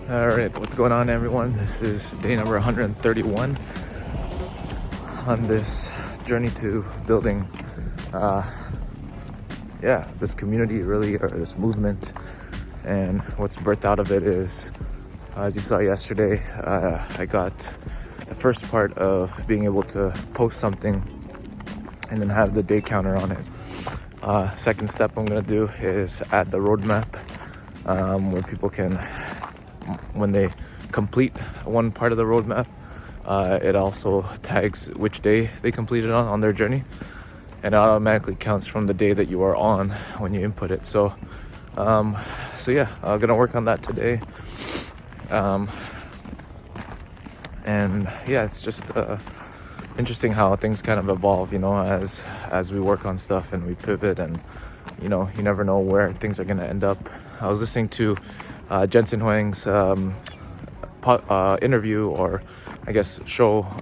Alright, what's going on, everyone? This is day number 131 on this journey to building this community, really, or this movement. And what's birthed out of it is, as you saw yesterday, I got the first part of being able to post something and then have the day counter on it. Second step I'm going to do is add the roadmap, where people can, when they complete one part of the roadmap, it also tags which day they completed on their journey, and it automatically counts from the day that you are on when you input it. So I'm gonna work on that today. It's just interesting how things kind of evolve, as we work on stuff and we pivot, and you never know where things are gonna end up. I was listening to Jensen Huang's interview, or I guess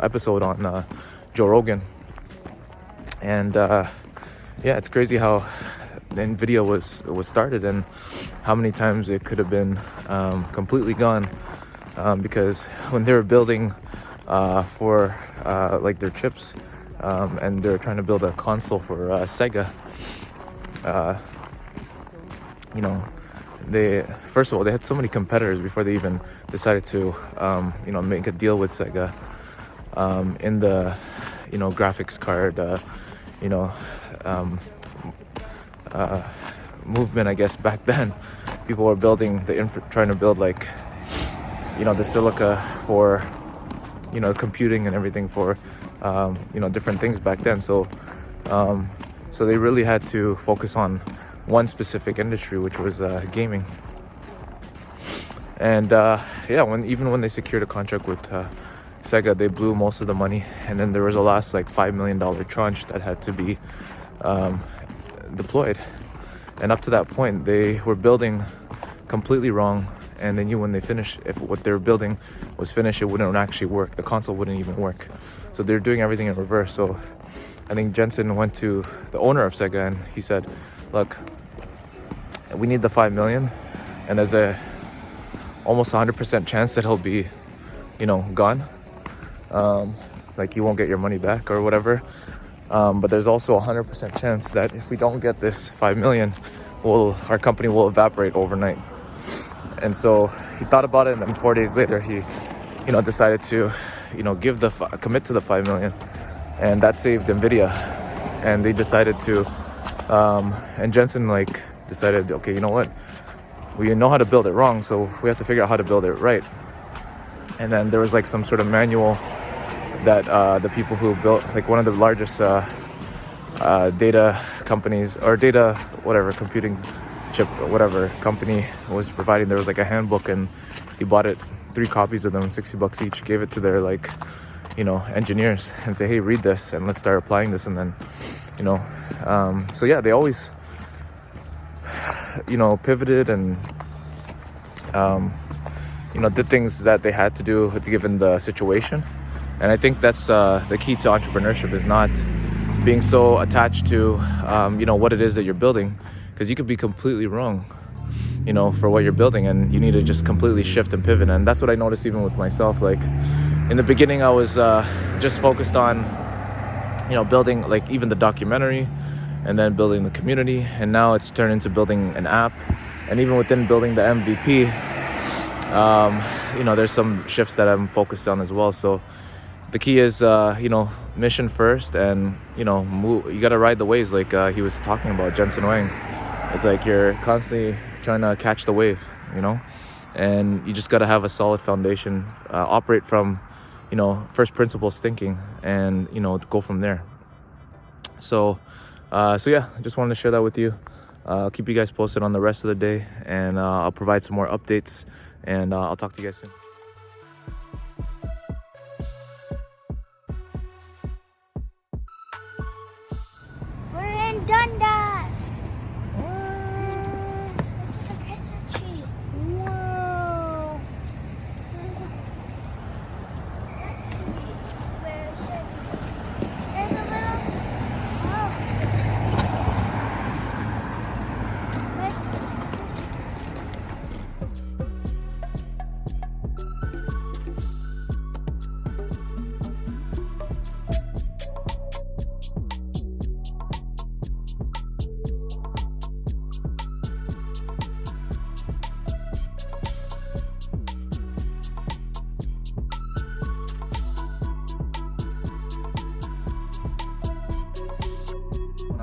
episode on Joe Rogan, and it's crazy how NVIDIA was started and how many times it could have been completely gone, because when they were building for like their chips, and they were trying to build a console for Sega, they had so many competitors before they even decided to make a deal with Sega in the graphics card movement. I guess back then people were building trying to build the silica for computing and everything for different things back then. So they really had to focus on one specific industry, which was gaming. And when they secured a contract with Sega, they blew most of the money, and then there was a last $5 million tranche that had to be deployed. And up to that point, they were building completely wrong, and they knew when they finished, if what they were building was finished, it wouldn't actually work. The console wouldn't even work. So they're doing everything in reverse. So I think Jensen went to the owner of Sega and he said, look, we need the $5 million, and there's a almost 100% chance that he'll be gone, you won't get your money back or whatever, but there's also a 100% chance that if we don't get this $5 million, our company will evaporate overnight. And so he thought about it, and then 4 days later he decided to commit to the $5 million, and that saved NVIDIA. And they decided to and Jensen decided, okay, you know what, we know how to build it wrong, so we have to figure out how to build it right. And then there was some sort of manual that the people who built one of the largest data companies, or data computing chip whatever company was providing. There was a handbook, and he bought it, 3 copies of them, $60 each, gave it to their engineers and say, hey, read this and let's start applying this. And then they always pivoted and did things that they had to do given the situation. And I think that's the key to entrepreneurship, is not being so attached to what it is that you're building, because you could be completely wrong for what you're building, and you need to just completely shift and pivot. And that's what I noticed even with myself. In the beginning, I was just focused on building even the documentary, and then building the community, and now it's turned into building an app. And even within building the MVP, there's some shifts that I'm focused on as well. So the key is mission first, and move. You gotta ride the waves, he was talking about, Jensen Huang. It's you're constantly trying to catch the wave, and you just gotta have a solid foundation, operate from first principles thinking, and go from there. So I just wanted to share that with you. I'll keep you guys posted on the rest of the day, and I'll provide some more updates, and I'll talk to you guys soon. We're in Dundas. Look at the Christmas tree. Whoa. Let's see. Where is it? There's a little. Oh. Let's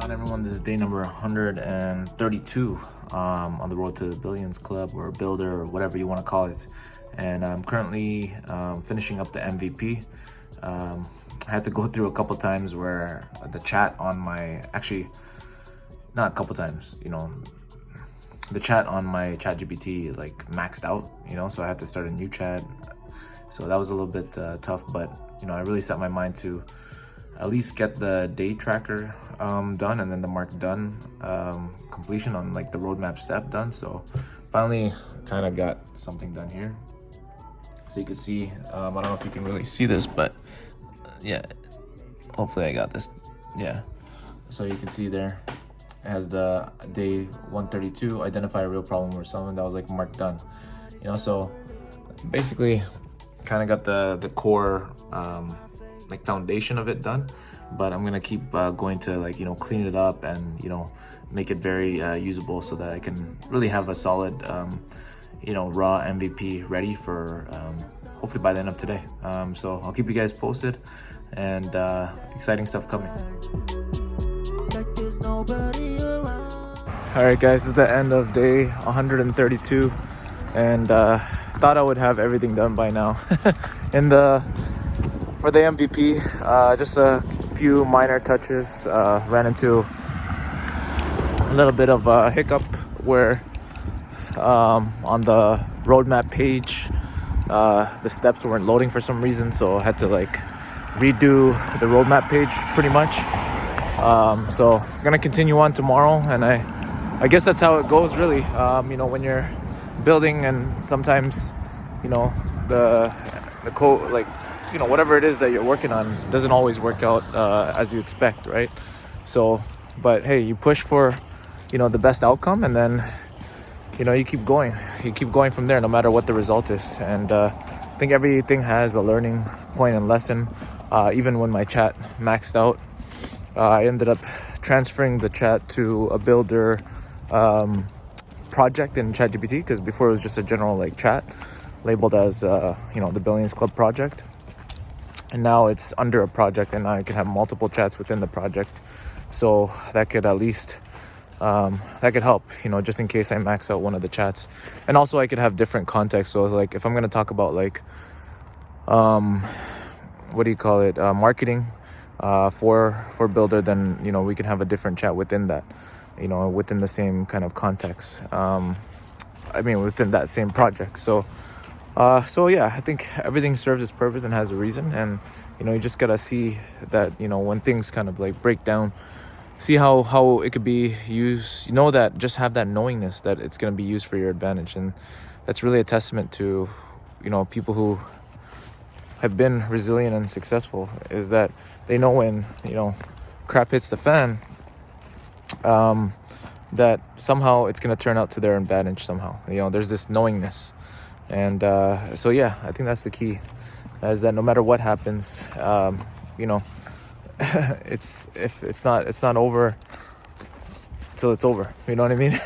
on everyone, this is day number 132 on the road to the Billions Club or Builder or whatever you want to call it. And I'm currently finishing up the MVP. I had to go through a couple times where the chat on my, actually not a couple times, the chat on my ChatGPT like maxed out, so I had to start a new chat. So that was a little bit tough, but I really set my mind to at least get the day tracker done, and then the mark done completion on like the roadmap step done. So finally kind of got something done here. So you can see, I don't know if you can really see this, but yeah, hopefully I got this. Yeah, so you can see there it has the day 132, identify a real problem or something that was like marked done. So basically kind of got the core like foundation of it done, but I'm gonna keep going to like clean it up and make it very usable so that I can really have a solid raw MVP ready for hopefully by the end of today. So I'll keep you guys posted, and exciting stuff coming. All right guys, this is the end of day 132, and thought I would have everything done by now. For the MVP, just a few minor touches. Ran into a little bit of a hiccup where on the roadmap page the steps weren't loading for some reason, so I had to like redo the roadmap page pretty much. So I'm gonna continue on tomorrow, and I guess that's how it goes really. When you're building, and sometimes the code, like whatever it is that you're working on doesn't always work out as you expect, right? So but hey, you push for the best outcome, and then you keep going from there no matter what the result is. And I think everything has a learning point and lesson. Even when my chat maxed out, I ended up transferring the chat to a Builder project in ChatGPT, because before it was just a general like chat labeled as the Billions Club project, and now it's under a project, and I can have multiple chats within the project. So that could at least that could help, just in case I max out one of the chats. And also I could have different contexts. So like if I'm going to talk about like marketing for Builder, then we can have a different chat within that, within the same kind of context, within that same project. So yeah, I think everything serves its purpose and has a reason. And you just gotta see that when things kind of like break down, see how it could be used, that just have that knowingness that it's going to be used for your advantage. And that's really a testament to people who have been resilient and successful, is that they know when crap hits the fan, that somehow it's going to turn out to their advantage somehow. There's this knowingness. And so yeah, I think that's the key, is that no matter what happens, it's not over till it's over. You know what I mean?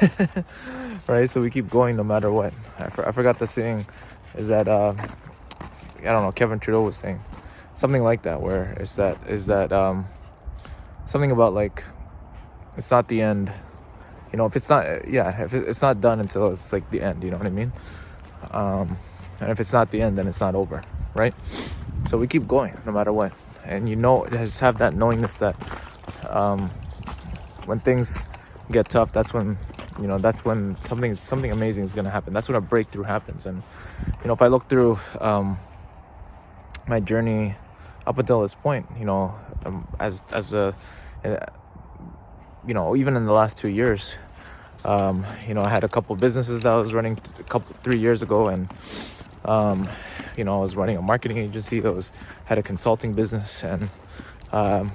Right? So we keep going no matter what. I forgot the saying, is that I don't know, Kevin Trudeau was saying something like that, where is that something about like it's not the end. If it's not done until it's like the end. You know what I mean? And if it's not the end, then it's not over, right? So we keep going no matter what. And just have that knowingness that when things get tough, that's when something amazing is going to happen. That's when a breakthrough happens. And if I look through my journey up until this point, as a even in the last 2 years, I had a couple businesses that I was running 3 years ago, and I was running a marketing agency that had a consulting business, and had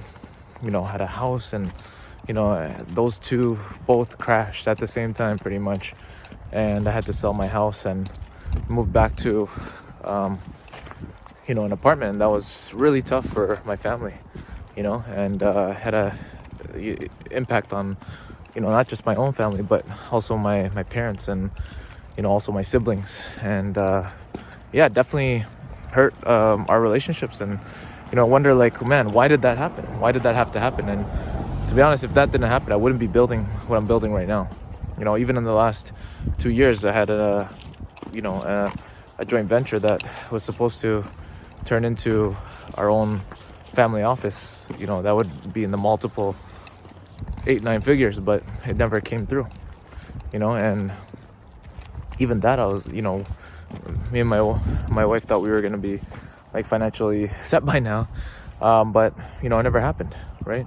a house, and those two both crashed at the same time pretty much, and I had to sell my house and move back to an apartment. And that was really tough for my family, and had a impact on not just my own family, but also my parents, and also my siblings. And it definitely hurt our relationships. And I wonder, like, man, why did that happen? Why did that have to happen? And to be honest, if that didn't happen, I wouldn't be building what I'm building right now. You know, even in the last 2 years, I had a joint venture that was supposed to turn into our own family office. You know, that would be in the multiple 8-9 figures, but it never came through. You know, and even that, I was, you know, me and my wife thought we were gonna be like financially set by now, but you know, it never happened, right?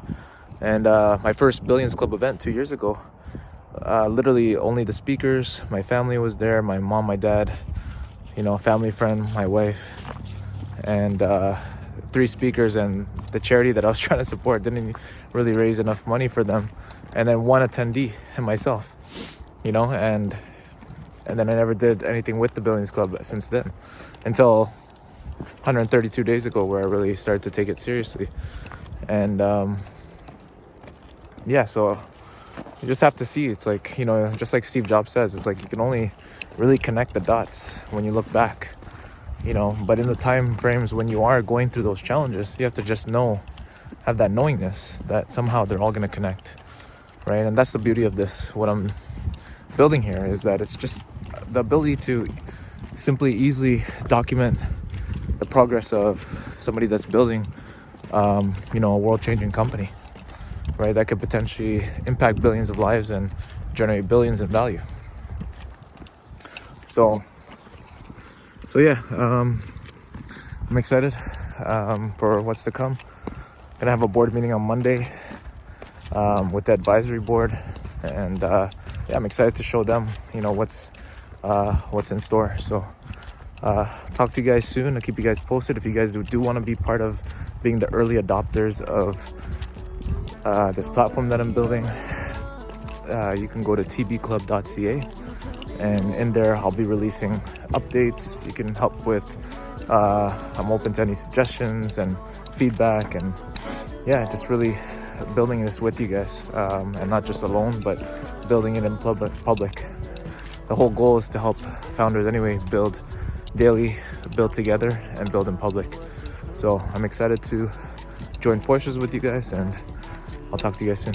And my first Billions Club event 2 years ago, literally only the speakers, my family was there, my mom, my dad, you know, family friend, my wife, and 3 speakers, and the charity that I was trying to support didn't really raise enough money for them, and then 1 attendee and myself, you know, and then I never did anything with the Billions Club since then, until 132 days ago, where I really started to take it seriously. And yeah, so you just have to see. It's like, you know, just like Steve Jobs says, it's like you can only really connect the dots when you look back, you know. But in the time frames when you are going through those challenges, you have to just have that knowingness that somehow they're all going to connect, right? And that's the beauty of this, what I'm building here, is that it's just the ability to simply, easily document the progress of somebody that's building, you know, a world-changing company, right? That could potentially impact billions of lives and generate billions in value. So yeah, I'm excited for what's to come. Gonna have a board meeting on Monday with the advisory board, and yeah, I'm excited to show them, you know, what's in store. So talk to you guys soon. I'll keep you guys posted. If you guys do want to be part of being the early adopters of this platform that I'm building, you can go to tbclub.ca, and in there I'll be releasing updates. You can help with, I'm open to any suggestions and feedback, and yeah, just really building this with you guys, and not just alone, but building it in public. The whole goal is to help founders anyway build daily, build together, and build in public. So I'm excited to join forces with you guys, and I'll talk to you guys soon.